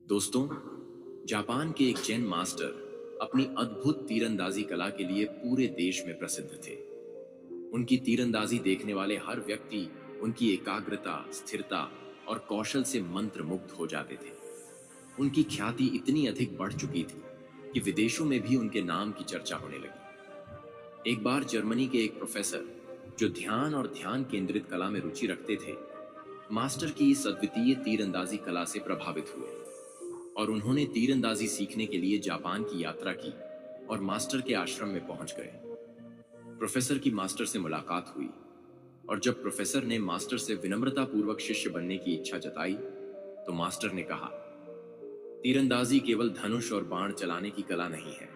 दोस्तों, जापान के एक जैन मास्टर अपनी अद्भुत तीरंदाजी कला के लिए पूरे देश में प्रसिद्ध थे। उनकी तीरंदाजी देखने वाले हर व्यक्ति उनकी एकाग्रता, स्थिरता और कौशल से मंत्रमुग्ध हो जाते थे। उनकी ख्याति इतनी अधिक बढ़ चुकी थी कि विदेशों में भी उनके नाम की चर्चा होने लगी। एक बार जर्मनी के एक प्रोफेसर, जो ध्यान और ध्यान केंद्रित कला में रुचि रखते थे, मास्टर की इस अद्वितीय तीरंदाजी कला से प्रभावित हुए और उन्होंने तीरंदाजी सीखने के लिए जापान की यात्रा की और मास्टर के आश्रम में पहुंच गए। प्रोफेसर की मास्टर से मुलाकात हुई और जब प्रोफेसर ने मास्टर से विनम्रता पूर्वक शिष्य बनने की इच्छा जताई तो मास्टर ने कहा, तीरंदाजी केवल धनुष और बाण चलाने की कला नहीं है,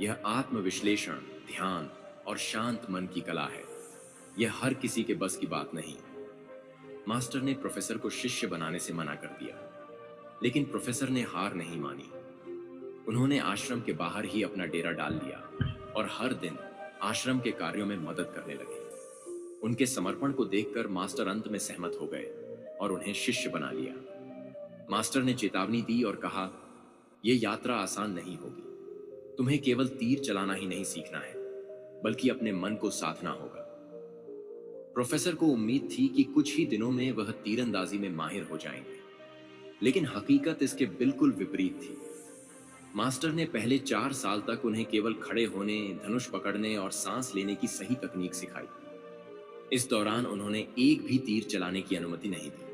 यह आत्मविश्लेषण, ध्यान और शांत मन की कला है। यह हर किसी के बस की बात नहीं। मास्टर ने प्रोफेसर को शिष्य बनाने से मना कर दिया, लेकिन प्रोफेसर ने हार नहीं मानी। उन्होंने आश्रम के बाहर ही अपना डेरा डाल लिया और हर दिन आश्रम के कार्यों में मदद करने लगे। उनके समर्पण को देखकर मास्टर अंत में सहमत हो गए और उन्हें शिष्य बना लिया। मास्टर ने चेतावनी दी और कहा, यह यात्रा आसान नहीं होगी। तुम्हें केवल तीर चलाना ही नहीं सीखना है, बल्कि अपने मन को साधना होगा। प्रोफेसर को उम्मीद थी कि कुछ ही दिनों में वह तीरंदाजी में माहिर हो जाएंगे, लेकिन हकीकत इसके बिल्कुल विपरीत थी। मास्टर ने पहले 4 साल तक उन्हें केवल खड़े होने, धनुष पकड़ने और सांस लेने की सही तकनीक सिखाई। इस दौरान उन्होंने एक भी तीर चलाने की अनुमति नहीं दी।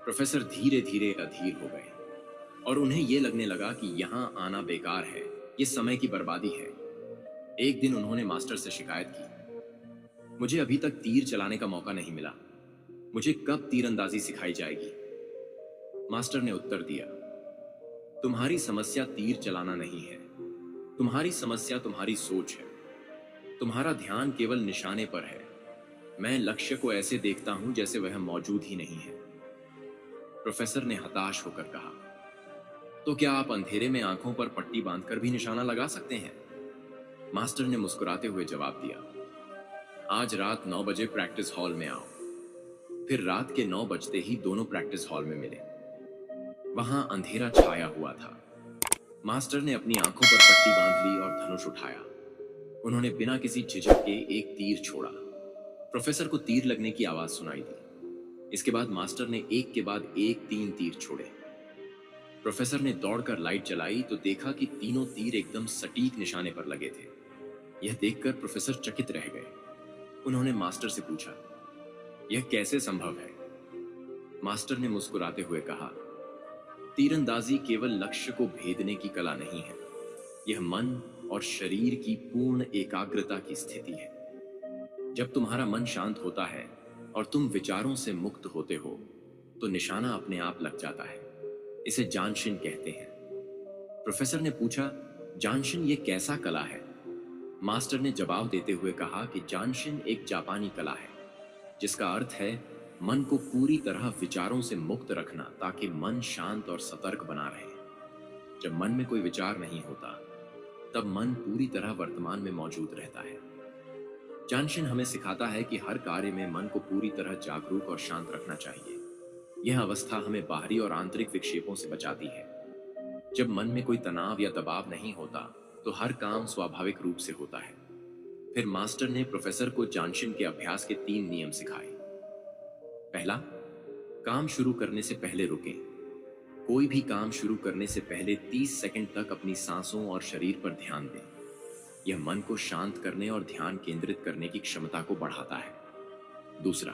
प्रोफेसर धीरे धीरे अधीर हो गए और उन्हें यह लगने लगा कि यहां आना बेकार है, यह समय की बर्बादी है। एक दिन उन्होंने मास्टर से शिकायत की, मुझे अभी तक तीर चलाने का मौका नहीं मिला, मुझे कब तीरंदाजी सिखाई जाएगी? मास्टर ने उत्तर दिया, तुम्हारी समस्या तीर चलाना नहीं है, तुम्हारी समस्या तुम्हारी सोच है। तुम्हारा ध्यान केवल निशाने पर है। मैं लक्ष्य को ऐसे देखता हूं जैसे वह मौजूद ही नहीं है। प्रोफेसर ने हताश होकर कहा, तो क्या आप अंधेरे में आंखों पर पट्टी बांधकर भी निशाना लगा सकते हैं? मास्टर ने मुस्कुराते हुए जवाब दिया, आज रात 9 बजे प्रैक्टिस हॉल में आओ। फिर रात के 9 बजते ही दोनों प्रैक्टिस हॉल में मिले। वहां अंधेरा छाया हुआ था। मास्टर ने अपनी आंखों पर पट्टी बांध ली और धनुष उठाया। उन्होंने बिना किसी झिझक के एक तीर छोड़ा। प्रोफेसर को तीर लगने की आवाज सुनाई दी। इसके बाद मास्टर ने एक के बाद एक 3 तीर छोड़े। प्रोफेसर ने दौड़कर लाइट जलाई तो देखा कि तीनों तीर एकदम सटीक निशाने पर लगे थे। यह देखकर प्रोफेसर चकित रह गए। उन्होंने मास्टर से पूछा, यह कैसे संभव है? मास्टर ने मुस्कुराते हुए कहा, तीरंदाजी केवल लक्ष्य को भेदने की कला नहीं है, यह मन और शरीर की पूर्ण एकाग्रता की स्थिति है। जब तुम्हारा मन शांत होता है और तुम विचारों से मुक्त होते हो तो निशाना अपने आप लग जाता है। इसे जानशिन कहते हैं। प्रोफेसर ने पूछा, जानशिन ये कैसा कला है? मास्टर ने जवाब देते हुए कहा कि जानशिन एक जापानी कला है, जिसका अर्थ है मन को पूरी तरह विचारों से मुक्त रखना ताकि मन शांत और सतर्क बना रहे। जब मन में कोई विचार नहीं होता, तब मन पूरी तरह वर्तमान में मौजूद रहता है। जानशिन हमें सिखाता है कि हर कार्य में मन को पूरी तरह जागरूक और शांत रखना चाहिए। यह अवस्था हमें बाहरी और आंतरिक विक्षेपों से बचाती है। जब मन में कोई तनाव या दबाव नहीं होता, तो हर काम स्वाभाविक रूप से होता है। फिर मास्टर ने प्रोफेसर को जानशिन के अभ्यास के 3 नियम सिखाए। पहला, काम शुरू करने से पहले रुकें। कोई भी काम शुरू करने से पहले 30 सेकंड तक अपनी सांसों और शरीर पर ध्यान दें। यह मन को शांत करने और ध्यान केंद्रित करने की क्षमता को बढ़ाता है। दूसरा,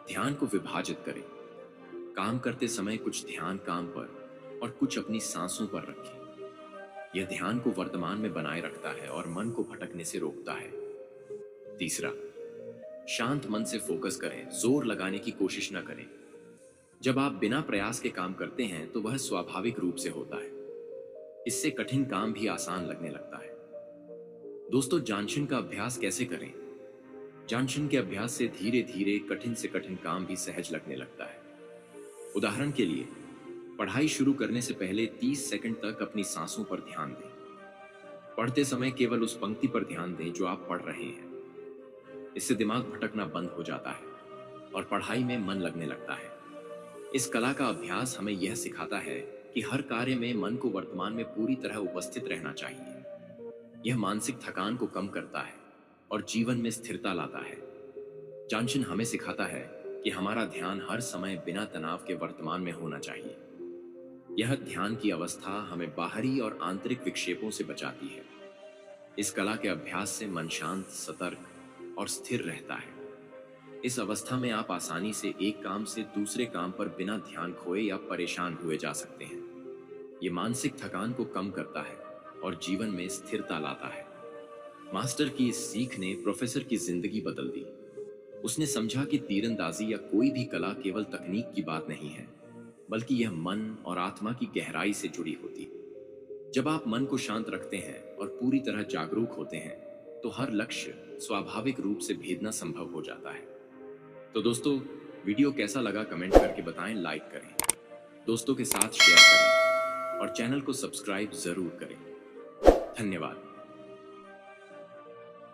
ध्यान को विभाजित करें। काम करते समय कुछ ध्यान काम पर और कुछ अपनी सांसों पर रखें। यह ध्यान को वर्तमान में बनाए रखता है और मन को भटकने से रोकता है। तीसरा, शांत मन से फोकस करें, जोर लगाने की कोशिश न करें। जब आप बिना प्रयास के काम करते हैं तो वह स्वाभाविक रूप से होता है। इससे कठिन काम भी आसान लगने लगता है। दोस्तों, जानशिन का अभ्यास कैसे करें? जानशिन के अभ्यास से धीरे धीरे कठिन से कठिन काम भी सहज लगने लगता है। उदाहरण के लिए, पढ़ाई शुरू करने से पहले 30 सेकंड तक अपनी सांसों पर ध्यान दें। पढ़ते समय केवल उस पंक्ति पर ध्यान दें जो आप पढ़ रहे हैं। इससे दिमाग भटकना बंद हो जाता है और पढ़ाई में मन लगने लगता है। इस कला का अभ्यास हमें यह सिखाता है कि हर कार्य में मन को वर्तमान में पूरी तरह उपस्थित रहना चाहिए। यह मानसिक थकान को कम करता है और जीवन में स्थिरता लाता है। जानशिन हमें सिखाता है कि हमारा ध्यान हर समय बिना तनाव के वर्तमान में होना चाहिए। यह ध्यान की अवस्था हमें बाहरी और आंतरिक विक्षेपों से बचाती है। इस कला के अभ्यास से मन शांत, सतर्क और स्थिर रहता है। इस अवस्था में आप आसानी से एक काम से दूसरे काम पर बिना ध्यान खोए या परेशान हुए जा सकते हैं। ये मानसिक थकान को कम करता है और जीवन में स्थिरता लाता है। मास्टर की इस सीख ने प्रोफेसर की जिंदगी बदल दी। उसने समझा कि तीरंदाजी या कोई भी कला केवल तकनीक की बात नहीं है, बल्कि यह मन और आत्मा की गहराई से जुड़ी होती है। जब आप मन को शांत रखते हैं और पूरी तरह जागरूक होते हैं, तो हर लक्ष्य स्वाभाविक रूप से भेदना संभव हो जाता है। तो दोस्तों, वीडियो कैसा लगा कमेंट करके बताएं, लाइक करें, दोस्तों के साथ शेयर करें और चैनल को सब्सक्राइब जरूर करें। धन्यवाद।